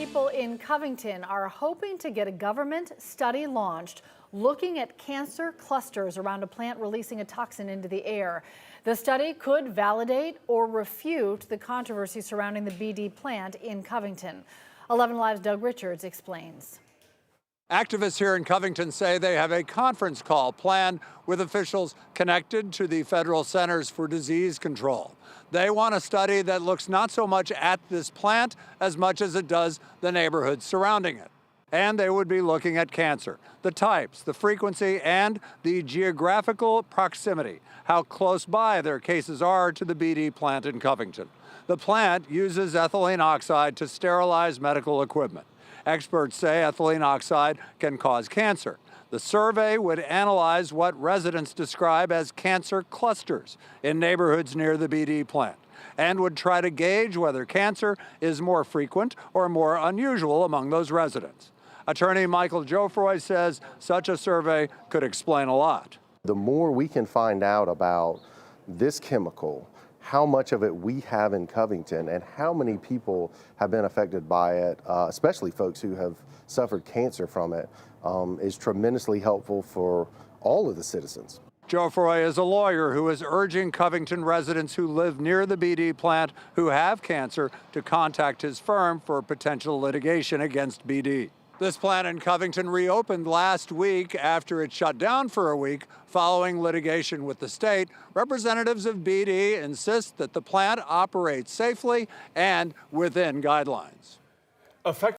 People in Covington are hoping to get a government study launched looking at cancer clusters around a plant releasing a toxin into the air. The study could validate or refute the controversy surrounding the BD plant in Covington. 11 Live's Doug Richards explains. Activists here in Covington say they have a conference call planned with officials connected to the Federal Centers for Disease Control. They want a study that looks not so much at this plant as much as it does the neighborhoods surrounding it. And they would be looking at cancer, the types, the frequency, and the geographical proximity, how close by their cases are to the BD plant in Covington. The plant uses ethylene oxide to sterilize medical equipment. Experts say ethylene oxide can cause cancer. The survey would analyze what residents describe as cancer clusters in neighborhoods near the BD plant and would try to gauge whether cancer is more frequent or more unusual among those residents. Attorney Michael Geoffroy says such a survey could explain a lot. The more we can find out about this chemical, how much of it we have in Covington, and how many people have been affected by it, especially folks who have suffered cancer from it, is tremendously helpful for all of the citizens. Geoffroy is a lawyer who is urging Covington residents who live near the BD plant who have cancer to contact his firm for potential litigation against BD. This plant in Covington reopened last week after it shut down for a week following litigation with the state. Representatives of BD insist that the plant operates safely and within guidelines.